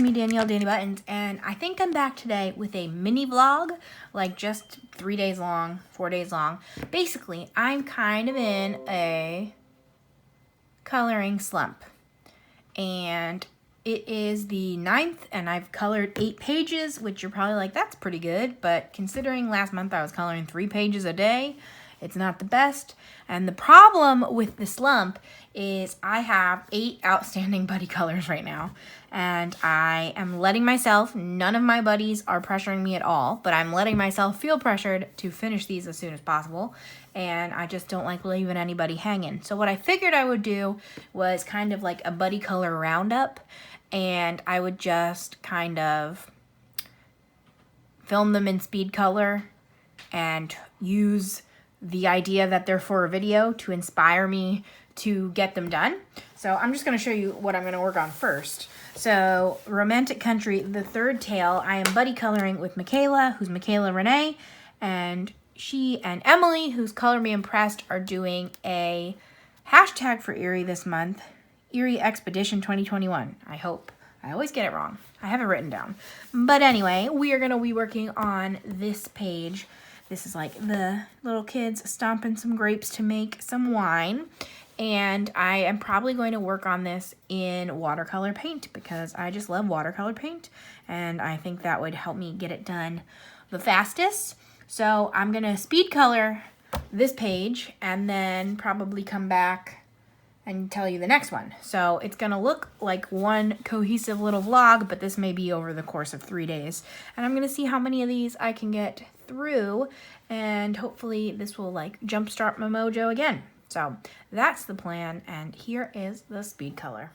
me, Danielle, Danibuttons, and I think I'm back today with a mini vlog, like just 3 days long, 4 days long. Basically, I'm kind of in a coloring slump, and it is the 9th, and I've colored 8 pages, which you're probably like, that's pretty good, but considering last month I was coloring 3 pages a day, it's not the best. And the problem with the slump is I have 8 outstanding buddy colors right now, and I am letting myself, none of my buddies are pressuring me at all, but I'm letting myself feel pressured to finish these as soon as possible, and I just don't like leaving anybody hanging. So what I figured I would do was kind of like a buddy color roundup, and I would just kind of film them in speed color and use the idea that they're for a video to inspire me to get them done. So I'm just going to show you what I'm going to work on first. So Romantic Country, the third tale, I am buddy coloring with Michaela, who's Michaela Renee, and she and Emily, who's Color Me Impressed, are doing a hashtag for Erie this month, Erie Expedition 2021, I hope. I always get it wrong. I have it written down. But anyway, we are going to be working on this page. This is like the little kids stomping some grapes to make some wine. And I am probably going to work on this in watercolor paint because I just love watercolor paint. And I think that would help me get it done the fastest. So I'm going to speed color this page and then probably come back and tell you the next one. So it's gonna look like one cohesive little vlog, but this may be over the course of 3 days. And I'm gonna see how many of these I can get through, and hopefully this will like jumpstart my mojo again. So that's the plan, and here is the speed color.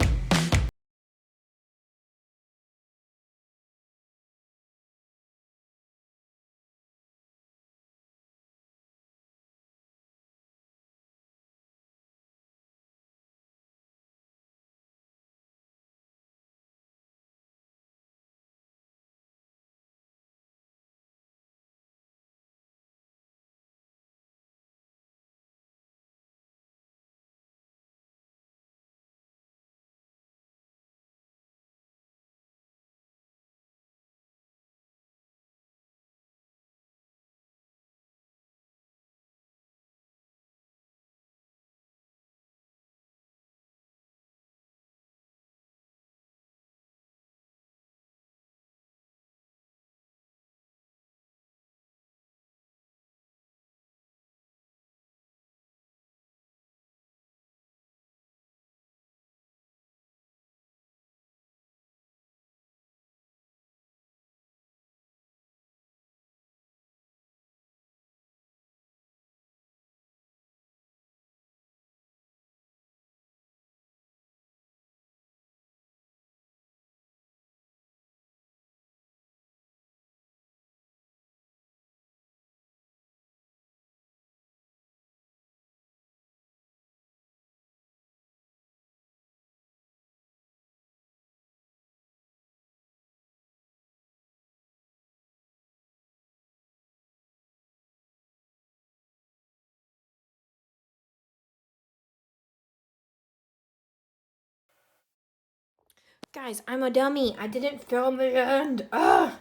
Guys, I'm a dummy. I didn't film the end. Ugh!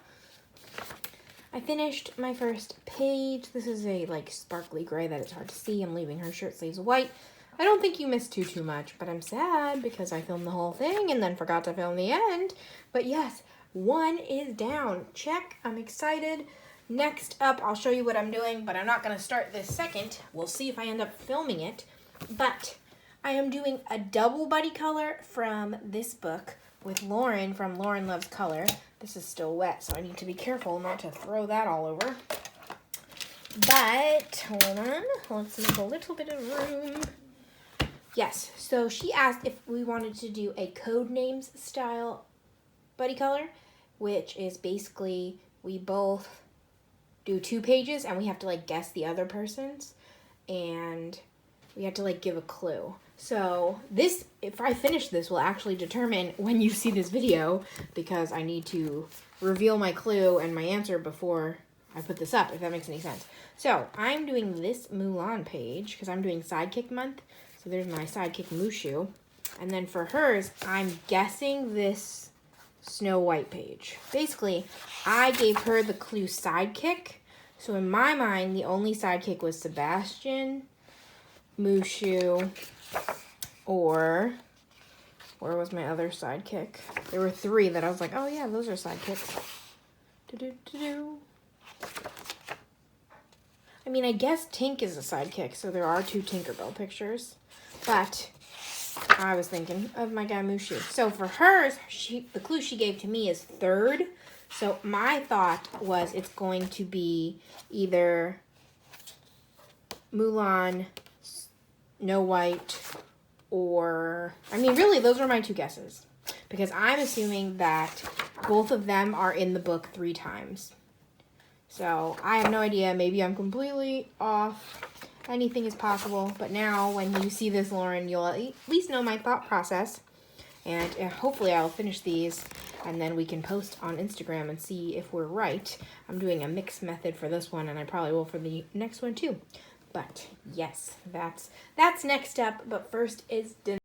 I finished my first page. This is a like sparkly gray that it's hard to see. I'm leaving her shirt sleeves white. I don't think you missed too much, but I'm sad because I filmed the whole thing and then forgot to film the end. But yes, one is down. Check. I'm excited. Next up, I'll show you what I'm doing, but I'm not going to start this second. We'll see if I end up filming it. But I am doing a double buddy color from this book with Lauren from Lauren Loves Color. This is still wet, so I need to be careful not to throw that all over. But, hold on, let's make a little bit of room. Yes, so she asked if we wanted to do a Codenames style buddy color, which is basically we both do 2 pages and we have to like guess the other person's, and we have to like give a clue. So this, if I finish this, will actually determine when you see this video, because I need to reveal my clue and my answer before I put this up, if that makes any sense. So I'm doing this Mulan page because I'm doing Sidekick month. So there's my Sidekick Mushu. And then for hers, I'm guessing this Snow White page. Basically, I gave her the clue sidekick. So in my mind, the only sidekick was Sebastian, Mushu, or where was my other sidekick? There were 3 that I was like, oh yeah, those are sidekicks. I mean, I guess Tink is a sidekick, so there are 2 Tinkerbell pictures. But I was thinking of my guy Mushu. So for hers, the clue she gave to me is 3rd. So my thought was it's going to be either Mulan, Snow White, or... I mean, really, those were my 2 guesses. Because I'm assuming that both of them are in the book 3 times. So I have no idea. Maybe I'm completely off. Anything is possible. But now, when you see this, Lauren, you'll at least know my thought process. And hopefully I'll finish these, and then we can post on Instagram and see if we're right. I'm doing a mixed method for this one, and I probably will for the next one too. But yes, that's next up. But first is dinner.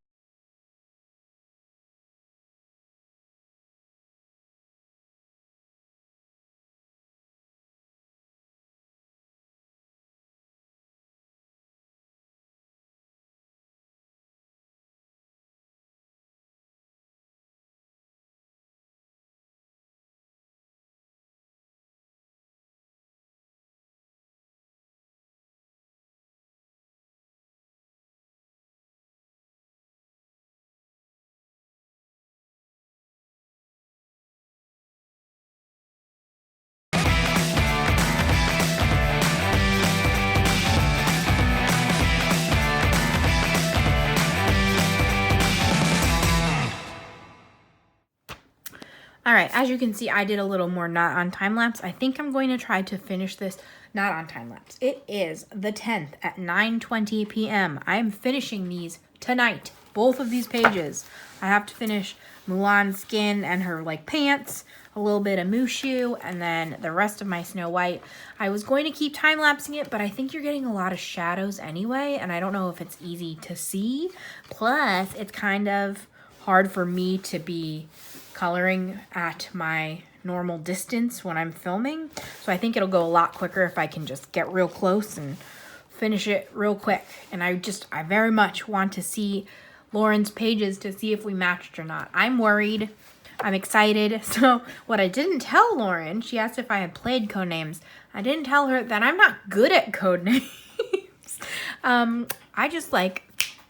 All right, as you can see, I did a little more not on time lapse. I think I'm going to try to finish this not on time lapse. It is the 10th at 9:20 p.m. I am finishing these tonight, both of these pages. I have to finish Mulan's skin and her like pants, a little bit of Mushu, and then the rest of my Snow White. I was going to keep time lapsing it, but I think you're getting a lot of shadows anyway, and I don't know if it's easy to see. Plus, it's kind of hard for me to be coloring at my normal distance when I'm filming. So I think it'll go a lot quicker if I can just get real close and finish it real quick. And I very much want to see Lauren's pages to see if we matched or not. I'm worried. I'm excited. So what I didn't tell Lauren, she asked if I had played Codenames. I didn't tell her that I'm not good at Codenames. I just like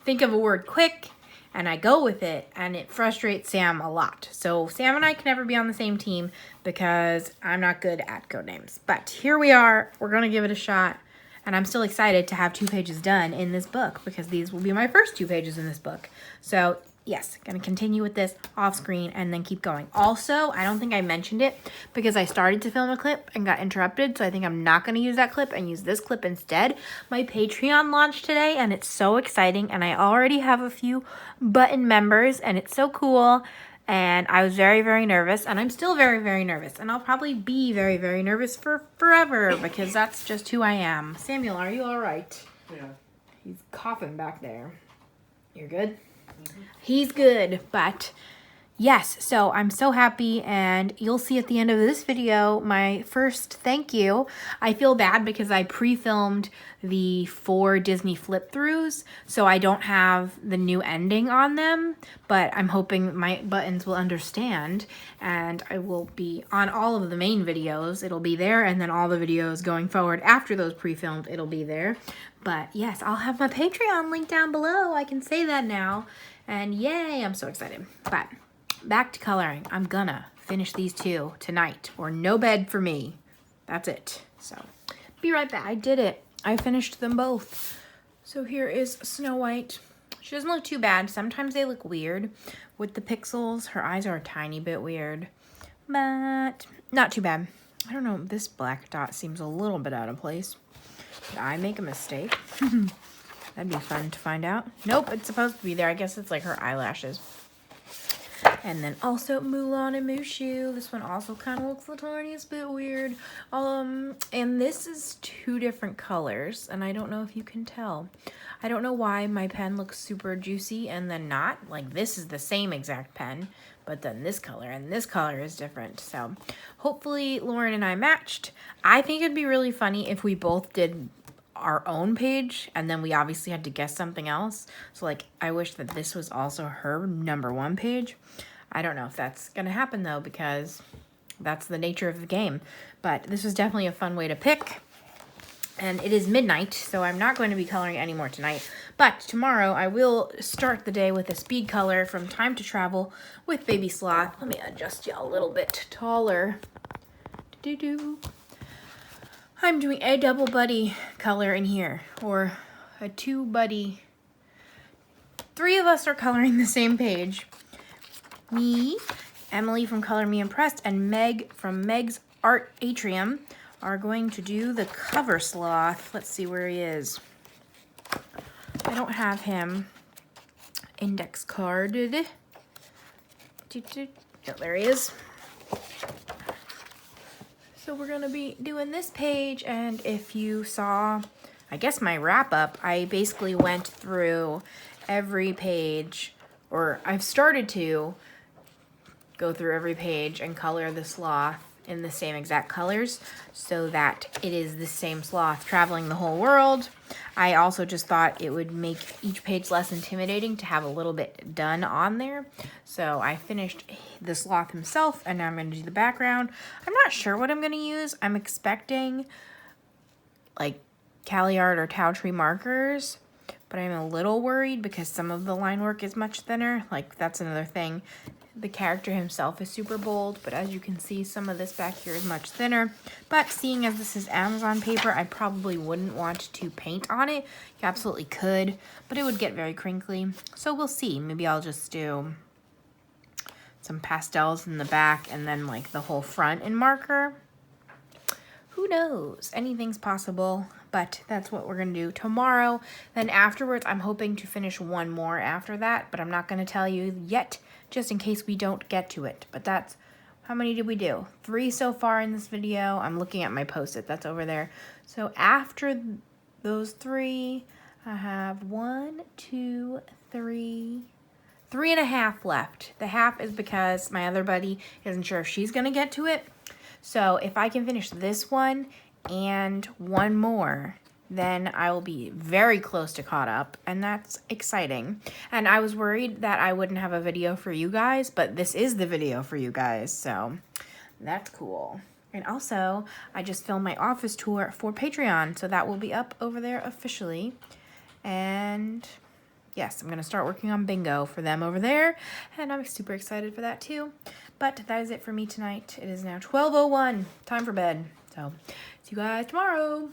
think of a word quick and I go with it, and it frustrates Sam a lot. So Sam and I can never be on the same team because I'm not good at Codenames. But here we are. We're going to give it a shot. And I'm still excited to have 2 pages done in this book because these will be my first 2 pages in this book. So yes, going to continue with this off screen and then keep going. Also, I don't think I mentioned it because I started to film a clip and got interrupted. So I think I'm not going to use that clip and use this clip instead. My Patreon launched today and it's so exciting. And I already have a few button members and it's so cool. And I was very, very nervous, and I'm still very, very nervous. And I'll probably be very, very nervous for forever because that's just who I am. Samuel, are you all right? Yeah. He's coughing back there. You're good? Mm-hmm. He's good, but yes, so I'm so happy, and you'll see at the end of this video my first thank you. I feel bad because I pre-filmed the 4 Disney flip-throughs, so I don't have the new ending on them, but I'm hoping my buttons will understand, and I will be on all of the main videos. It'll be there, and then all the videos going forward after those pre-filmed, it'll be there. But yes, I'll have my Patreon link down below. I can say that now, and yay, I'm so excited. But back to coloring. I'm gonna finish these 2 tonight, or no bed for me. That's it. So be right back. I did it. I finished them both. So here is Snow White. She doesn't look too bad. Sometimes they look weird with the pixels. Her eyes are a tiny bit weird, but not too bad. I don't know. This black dot seems a little bit out of place. Did I make a mistake? That'd be fun to find out. Nope, it's supposed to be there. I guess it's like her eyelashes. And then also Mulan and Mushu. This one also kind of looks the tiniest bit weird. And this is 2 different colors, and I don't know if you can tell. I don't know why my pen looks super juicy and then not. Like, this is the same exact pen, but then this color and this color is different. So hopefully Lauren and I matched. I think it'd be really funny if we both did our own page and then we obviously had to guess something else. So like, I wish that this was also her #1 page. I don't know if that's gonna happen though, because that's the nature of the game. But this was definitely a fun way to pick. And it is midnight, so I'm not going to be coloring anymore tonight. But tomorrow I will start the day with a speed color from Time to Travel with Baby Sloth. Let me adjust you a little bit taller. I'm doing a double buddy color in here, or a 2 buddy. 3 of us are coloring the same page. Me, Emily from Color Me Impressed, and Meg from Meg's Art Atrium are going to do the cover sloth. Let's see where he is. I don't have him index carded. Oh, there he is. So we're gonna be doing this page, and if you saw, I guess, my wrap up, I basically went through every page, or I've started to go through every page and color the sloth in the same exact colors so that it is the same sloth traveling the whole world. I also just thought it would make each page less intimidating to have a little bit done on there. So I finished the sloth himself, and now I'm going to do the background. I'm not sure what I'm going to use. I'm expecting like Cali Art or Tau Tree markers, but I'm a little worried because some of the line work is much thinner. Like, that's another thing. The character himself is super bold, but as you can see, some of this back here is much thinner. But seeing as this is Amazon paper, I probably wouldn't want to paint on it. You absolutely could, but it would get very crinkly. So we'll see. Maybe I'll just do some pastels in the back and then like the whole front in marker. Who knows? Anything's possible, but that's what we're going to do tomorrow. Then afterwards, I'm hoping to finish 1 more after that, but I'm not going to tell you yet, just in case we don't get to it. But that's, how many did we do? 3 so far in this video. I'm looking at my Post-it that's over there. So after those 3, I have 1, 2, 3, 3.5 left. The half is because my other buddy isn't sure if she's going to get to it. So if I can finish this one and 1 more, then I will be very close to caught up, and that's exciting. And I was worried that I wouldn't have a video for you guys, but this is the video for you guys, so that's cool. And also, I just filmed my office tour for Patreon, so that will be up over there officially. And yes, I'm going to start working on bingo for them over there, and I'm super excited for that too. But that is it for me tonight. It is now 12:01, time for bed. So, see you guys tomorrow.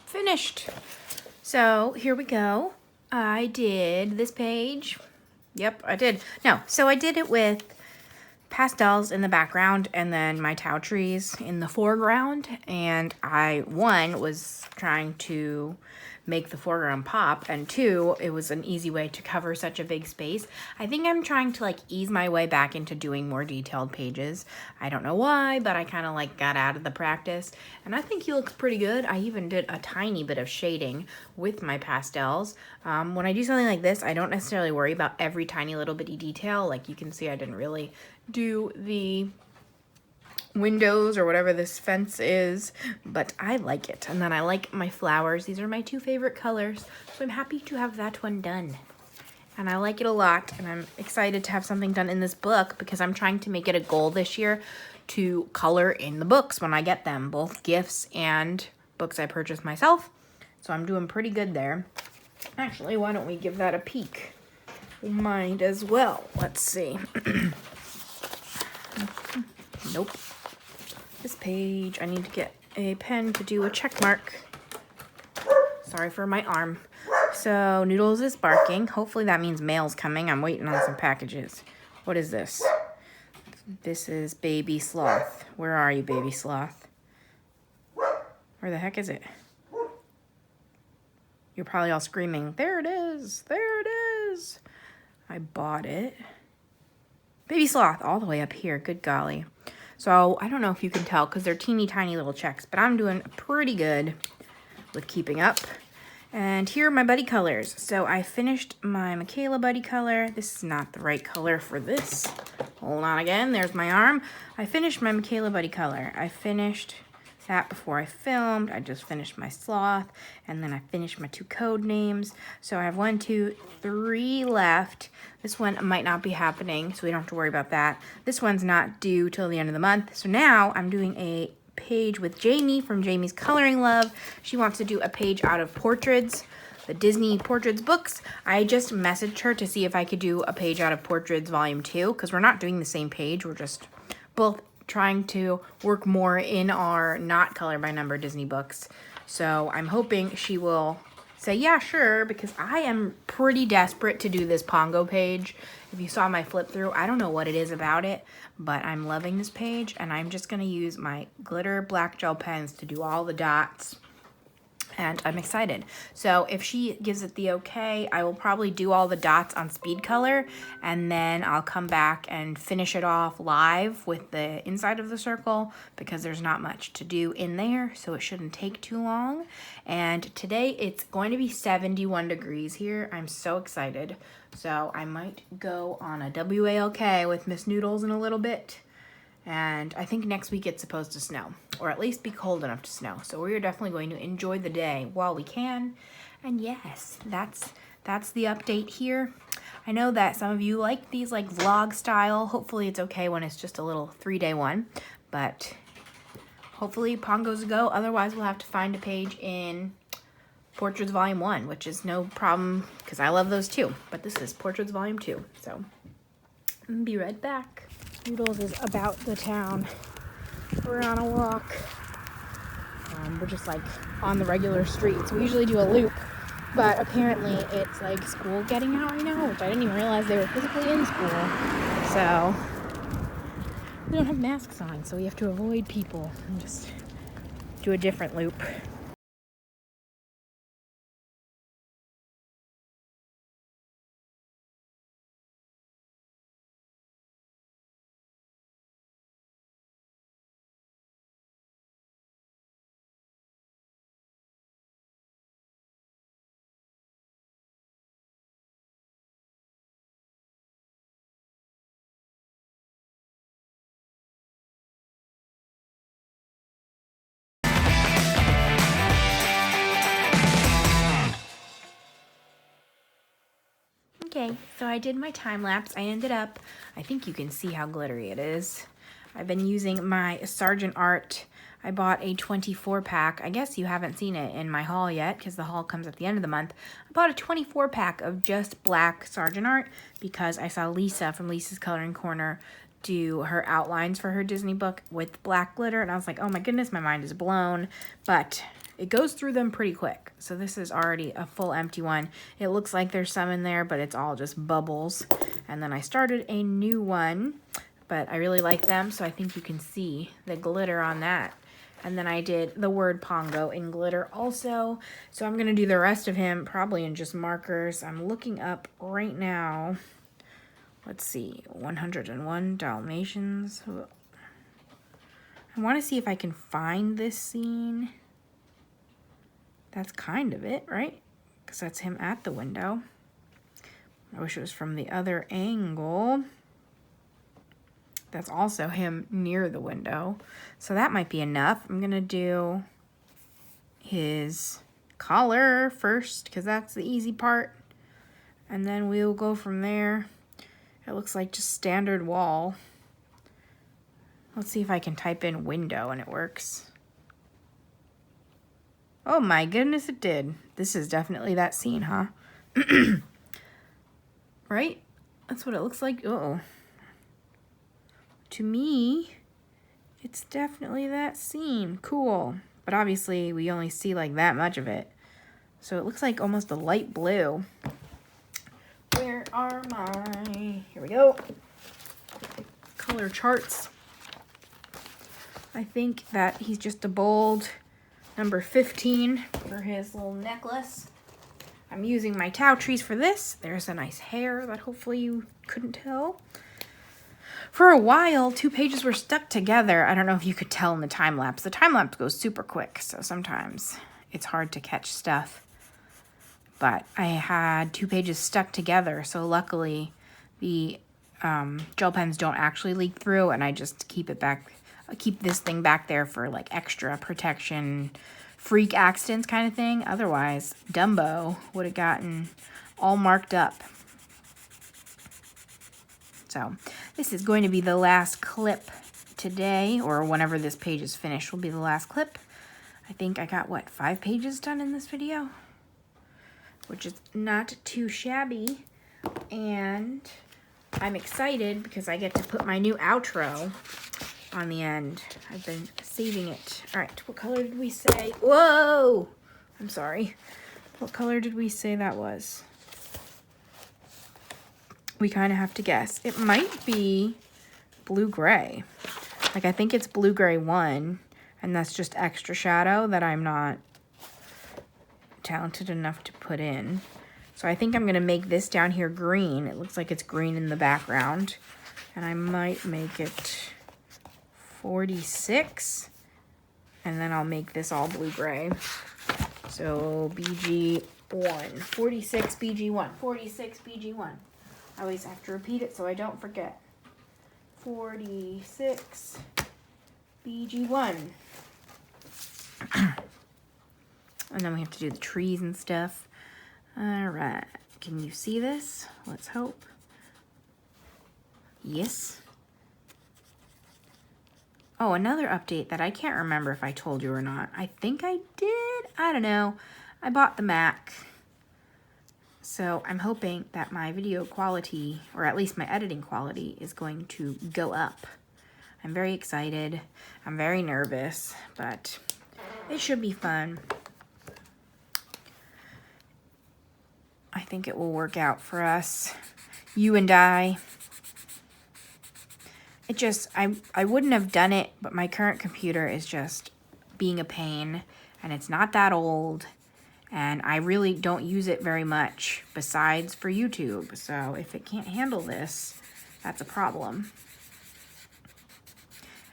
Finished. So here we go. I did this page. Yep, I did. No, so I did it with pastels in the background and then my Tau trees in the foreground. And one, was trying to make the foreground pop, and 2, it was an easy way to cover such a big space. I think I'm trying to like ease my way back into doing more detailed pages. I don't know why, but I kind of like got out of the practice, and I think he looks pretty good. I even did a tiny bit of shading with my pastels. When I do something like this, I don't necessarily worry about every tiny little bitty detail. Like you can see, I didn't really do the windows or whatever this fence is, but I like it. And then I like my flowers. These are my 2 favorite colors, so I'm happy to have that one done. And I like it a lot, and I'm excited to have something done in this book because I'm trying to make it a goal this year to color in the books when I get them, both gifts and books I purchased myself. So I'm doing pretty good there. Actually, why don't we give that a peek? We might as well. Let's see. Nope. This page, I need to get a pen to do a check mark. Sorry for my arm. So, Noodles is barking. Hopefully that means mail's coming. I'm waiting on some packages. What is this? This is Baby Sloth. Where are you, Baby Sloth? Where the heck is it? You're probably all screaming, there it is, there it is. I bought it. Baby Sloth, all the way up here, good golly. So, I don't know if you can tell because they're teeny tiny little checks, but I'm doing pretty good with keeping up. And here are my buddy colors. So I finished my Michaela buddy color. This is not the right color for this. Hold on again, there's my arm. I finished my Michaela buddy color. I finished that before I filmed. I just finished my sloth, and then I finished my 2 code names. So I have 1, 2, 3 left. This one might not be happening, so we don't have to worry about that. This one's not due till the end of the month. So now I'm doing a page with Jamie from Jamie's Coloring Love. She wants to do a page out of portraits, the Disney Portraits books. I just messaged her to see if I could do a page out of Portraits Volume 2, because we're not doing the same page. We're just both trying to work more in our not color by number Disney books. So I'm hoping she will say, yeah, sure, because I am pretty desperate to do this Pongo page. If you saw my flip through, I don't know what it is about it, but I'm loving this page, and I'm just going to use my glitter black gel pens to do all the dots, and I'm excited. So if she gives it the okay, I will probably do all the dots on speed color, and then I'll come back and finish it off live with the inside of the circle, because there's not much to do in there, so it shouldn't take too long. And today it's going to be 71 degrees here. I'm so excited. So I might go on a WALK with Miss Noodles in a little bit. And I think next week it's supposed to snow, or at least be cold enough to snow. So we are definitely going to enjoy the day while we can. And yes, that's the update here. I know that some of you like these like vlog style. Hopefully it's okay when it's just a little 3-day one, but hopefully Pongo's a go. Otherwise we'll have to find a page in Portraits Volume 1, which is no problem because I love those too. But this is Portraits Volume 2, so I'll be right back. Noodles is about the town. We're on a walk. We're just like on the regular streets. We usually do a loop, but apparently it's like school getting out right now, which I didn't even realize they were physically in school. So we don't have masks on, so we have to avoid people and just do a different loop. Okay, so I did my time lapse. I ended up, I think you can see how glittery it is. I've been using my Sargent Art. I bought a 24 pack. I guess you haven't seen it in my haul yet because the haul comes at the end of the month. I bought a 24 pack of just black Sargent Art because I saw Lisa from Lisa's Coloring Corner do her outlines for her Disney book with black glitter, and I was like, oh my goodness, my mind is blown. But it goes through them pretty quick. So this is already a full empty one. It looks like there's some in there, but it's all just bubbles. And then I started a new one, but I really like them, so I think you can see the glitter on that. And then I did the word Pongo in glitter also. So I'm going to do the rest of him probably in just markers. I'm looking up right now. Let's see, 101 Dalmatians. I want to see if I can find this scene. That's kind of it, right? Because that's him at the window. I wish it was from the other angle. That's also him near the window. So that might be enough. I'm going to do his collar first because that's the easy part. And then we'll go from there. It looks like just standard wall. Let's see if I can type in window and it works. Oh my goodness, it did. This is definitely that scene, huh? Right? That's what it looks like. Uh-oh. To me, it's definitely that scene. Cool. But obviously, we only see like that much of it. So it looks like almost a light blue. Where are my... Here we go. Color charts. I think that he's just a bold number 15 for his little necklace. I'm using my Tao trees for this. There's a nice hair that hopefully you couldn't tell. For a while, 2 pages were stuck together. I don't know if you could tell in the time lapse. The time lapse goes super quick, so sometimes it's hard to catch stuff. But I had 2 pages stuck together, so luckily the gel pens don't actually leak through, and I just keep it back. I keep this thing back there for like extra protection, freak accidents kind of thing. Otherwise, Dumbo would have gotten all marked up. So this is going to be the last clip today, or whenever this page is finished will be the last clip. I think I got, what, 5 pages done in this video? Which is not too shabby. And I'm excited because I get to put my new outro on the end. I've been saving it. All right, what color did we say? Whoa! I'm sorry. What color did we say that was? We kind of have to guess. It might be blue-gray. Like, I think it's blue-gray 1, and that's just extra shadow that I'm not talented enough to put in. So I think I'm going to make this down here green. It looks like it's green in the background. And I might make it 46. And then I'll make this all blue-gray. So BG1. 46 BG1. 46 BG1. I always have to repeat it so I don't forget. 46 BG1. And then we have to do the trees and stuff. All right. Can you see this? Let's hope. Yes. Oh, another update that I can't remember if I told you or not. I think I did. I don't know. I bought the Mac. So I'm hoping that my video quality, or at least my editing quality, is going to go up. I'm very excited. I'm very nervous, but it should be fun. I think it will work out for us. You and I. It just, I wouldn't have done it, but my current computer is just being a pain, and it's not that old. And I really don't use it very much besides for YouTube. So if it can't handle this, that's a problem.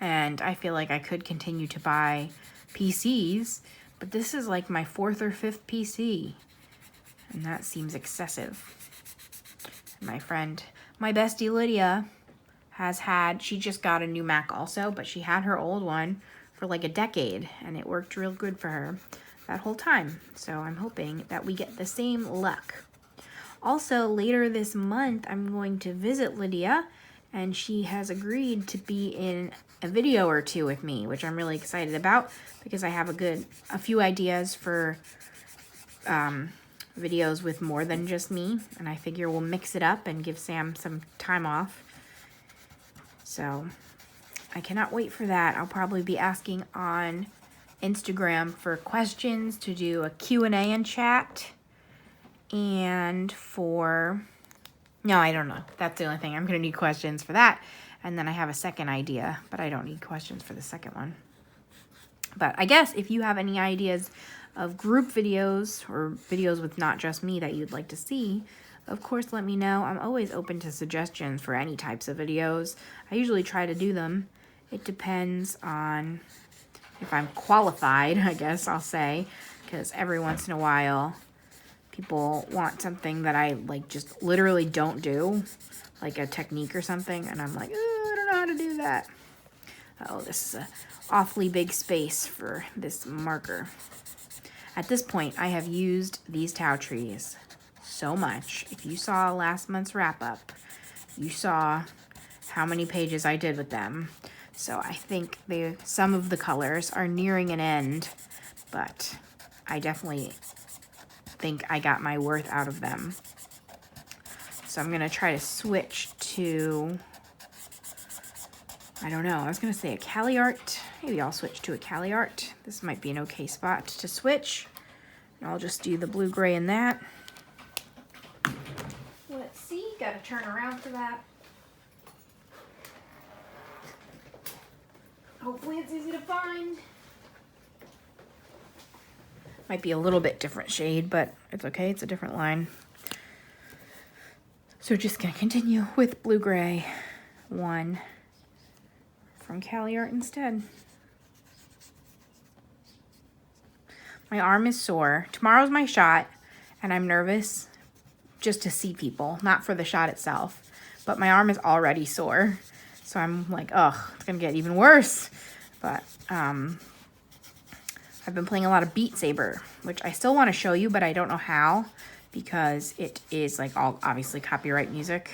And I feel like I could continue to buy PCs, but this is like my 4th or 5th PC. And that seems excessive. My friend, my bestie Lydia, she just got a new Mac also, but she had her old one for like a decade, and it worked real good for her that whole time. So I'm hoping that we get the same luck. Also, later this month, I'm going to visit Lydia, and she has agreed to be in a video or 2 with me, which I'm really excited about because I have a few ideas for videos with more than just me, and I figure we'll mix it up and give Sam some time off. So I cannot wait for that. I'll probably be asking on Instagram for questions to do a Q&A and chat. And no, I don't know. That's the only thing. I'm going to need questions for that. And then I have a second idea, but I don't need questions for the second one. But I guess if you have any ideas of group videos or videos with not just me that you'd like to see, of course, let me know. I'm always open to suggestions for any types of videos. I usually try to do them. It depends on if I'm qualified, I guess I'll say, because every once in a while, people want something that I like just literally don't do, like a technique or something, and I'm like, I don't know how to do that. Oh, this is an awfully big space for this marker. At this point, I have used these Tao trees so much. If you saw last month's wrap-up, you saw how many pages I did with them. So I think some of the colors are nearing an end, but I definitely think I got my worth out of them. So I'm going to try to switch to, I don't know, I was going to say a Cali Art. Maybe I'll switch to a Cali Art. This might be an okay spot to switch. And I'll just do the blue-gray in that. Let's see, got to turn around for that. Hopefully it's easy to find. Might be a little bit different shade, but it's okay, it's a different line. So just gonna continue with blue-gray 1 from Cali Art instead. My arm is sore. Tomorrow's my shot, and I'm nervous just to see people, not for the shot itself. But my arm is already sore, so I'm like, ugh, it's gonna get even worse. But I've been playing a lot of Beat Saber, which I still want to show you, but I don't know how, because it is like all obviously copyright music.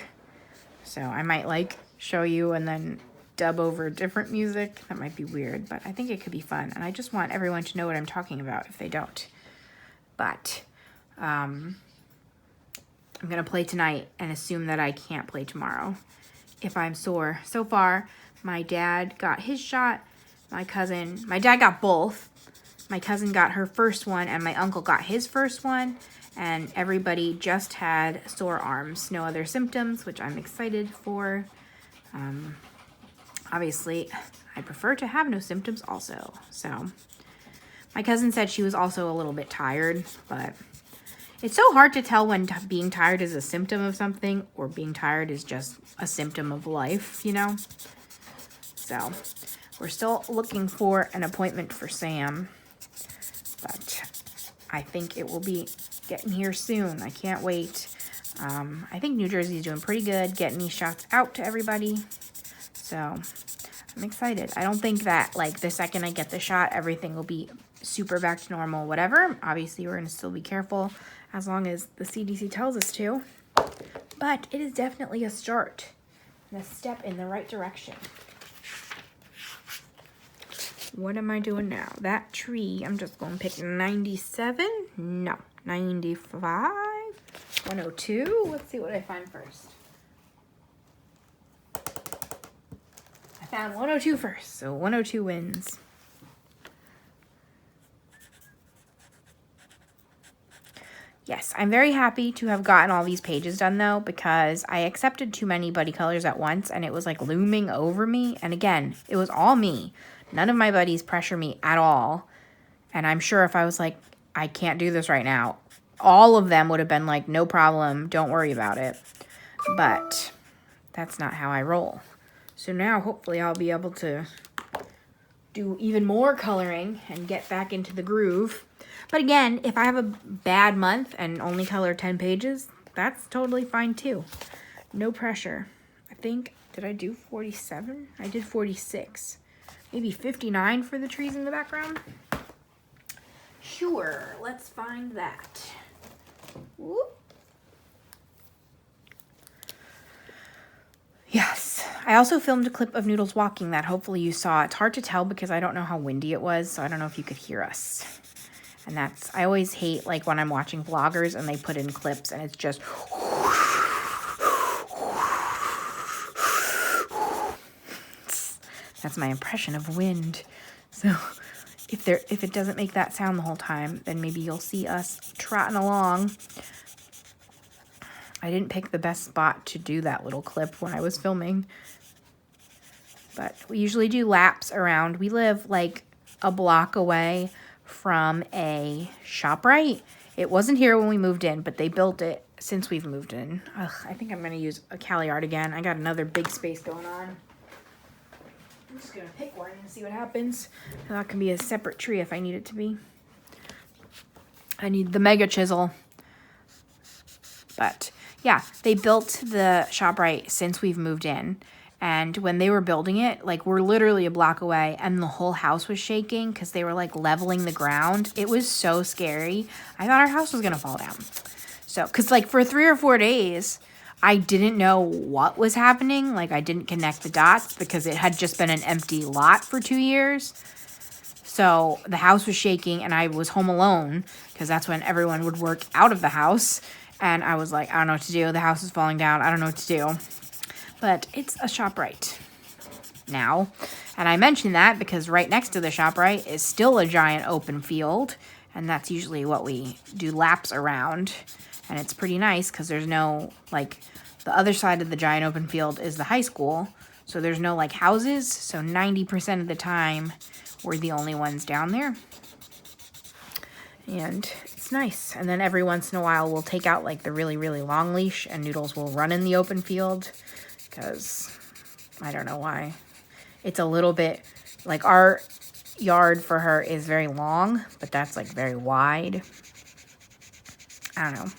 So I might like show you and then dub over different music. That might be weird, but I think it could be fun. And I just want everyone to know what I'm talking about if they don't. But I'm going to play tonight and assume that I can't play tomorrow if I'm sore. So far, my dad got his shot. My dad got both. My cousin got her first one, and my uncle got his first one. And everybody just had sore arms. No other symptoms, which I'm excited for. Obviously, I prefer to have no symptoms also. So, my cousin said she was also a little bit tired, but it's so hard to tell when being tired is a symptom of something or being tired is just a symptom of life, you know? So, we're still looking for an appointment for Sam, but I think it will be getting here soon. I can't wait. I think New Jersey's doing pretty good getting these shots out to everybody. So I'm excited. I don't think that like the second I get the shot, everything will be super back to normal, whatever. Obviously, we're going to still be careful as long as the CDC tells us to. But it is definitely a start and a step in the right direction. What am I doing now? That tree, I'm just going to pick 97. No, 95. 102. Let's see what I find first. I found 102 first, so 102 wins. Yes, I'm very happy to have gotten all these pages done though, because I accepted too many buddy colors at once and it was like looming over me. And again, it was all me. None of my buddies pressure me at all. And I'm sure if I was like, I can't do this right now, all of them would have been like, no problem, don't worry about it. But that's not how I roll. So now hopefully I'll be able to do even more coloring and get back into the groove. But again, if I have a bad month and only color 10 pages, that's totally fine too. No pressure. I think, did I do 47? I did 46. Maybe 59 for the trees in the background? Sure, let's find that. Whoop. Yes, I also filmed a clip of Noodles walking that hopefully you saw. It's hard to tell because I don't know how windy it was, so I don't know if you could hear us. And that's, I always hate like when I'm watching vloggers and they put in clips and it's just that's my impression of wind. So if it doesn't make that sound the whole time, then maybe you'll see us trotting along. I didn't pick the best spot to do that little clip when I was filming. But we usually do laps around. We live like a block away from a ShopRite. It wasn't here when we moved in, but they built it since we've moved in. Ugh, I think I'm going to use a Cali Art again. I got another big space going on. I'm just going to pick one and see what happens. And that can be a separate tree if I need it to be. I need the mega chisel. But yeah, they built the ShopRite since we've moved in. And when they were building it, like we're literally a block away and the whole house was shaking because they were like leveling the ground. It was so scary. I thought our house was going to fall down. So, because like for 3 or 4 days, I didn't know what was happening. Like I didn't connect the dots because it had just been an empty lot for 2 years. So the house was shaking and I was home alone because that's when everyone would work out of the house. And I was like, I don't know what to do. The house is falling down. I don't know what to do. But it's a ShopRite now. And I mention that because right next to the ShopRite is still a giant open field. And that's usually what we do laps around. And it's pretty nice because there's no, like, the other side of the giant open field is the high school. So there's no, like, houses. So 90% of the time, we're the only ones down there. And it's nice. And then every once in a while, we'll take out, like, the really, really long leash. And Noodles will run in the open field. Because I don't know why. It's a little bit, like, our yard for her is very long. But that's, like, very wide. I don't know.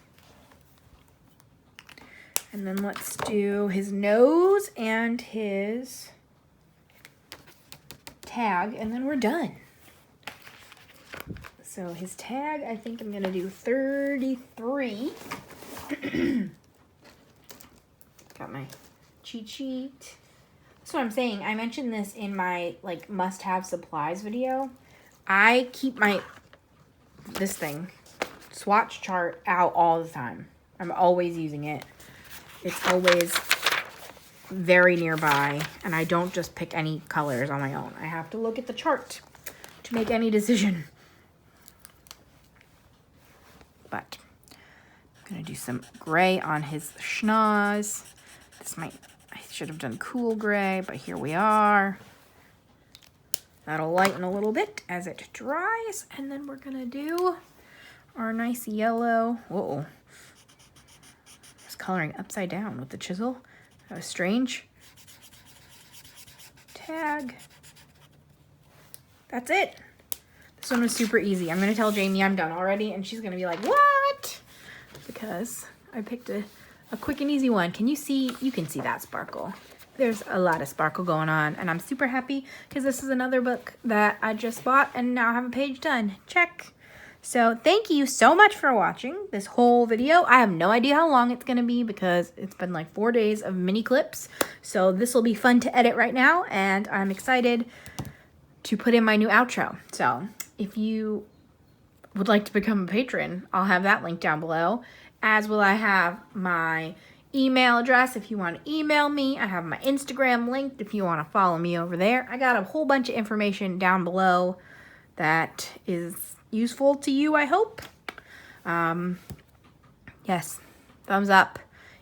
And then let's do his nose and his tag, and then we're done. So his tag, I think I'm going to do 33. Got my cheat sheet. That's what I'm saying. I mentioned this in my, like, must-have supplies video. I keep this thing, swatch chart, out all the time. I'm always using it. It's always very nearby, and I don't just pick any colors on my own. I have to look at the chart to make any decision. But I'm going to do some gray on his schnoz. I should have done cool gray, but here we are. That'll lighten a little bit as it dries, and then we're going to do our nice yellow. Whoa. Coloring upside down with the chisel. That was strange. Tag. That's it. This one was super easy. I'm going to tell Jamie I'm done already, and she's going to be like, what? Because I picked a quick and easy one. Can you see? You can see that sparkle. There's a lot of sparkle going on, and I'm super happy because this is another book that I just bought and now have a page done. Check. So thank you so much for watching this whole video. I have no idea how long it's going to be because it's been like 4 days of mini clips. So this will be fun to edit right now, and I'm excited to put in my new outro. So if you would like to become a patron, I'll have that link down below, as will I have my email address if you want to email me. I have my Instagram linked if you want to follow me over there. I got a whole bunch of information down below that is useful to you, I hope. Yes, thumbs up.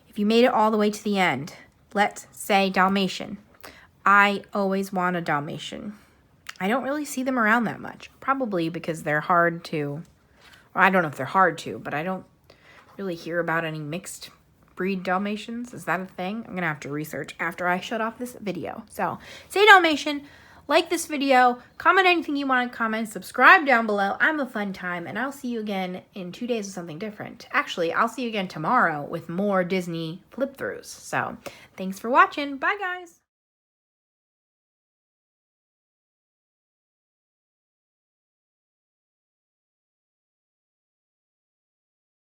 If you made it all the way to the end, let's say Dalmatian. I always want a Dalmatian. I don't really see them around that much. Probably because they're hard to, or I don't know if they're hard to, but I don't really hear about any mixed breed Dalmatians. Is that a thing? I'm going to have to research after I shut off this video. So, say Dalmatian. Like this video, comment anything you want to comment, subscribe down below. I'm a fun time, and I'll see you again in 2 days with something different. Actually, I'll see you again tomorrow with more Disney flip-throughs. So, thanks for watching. Bye, guys.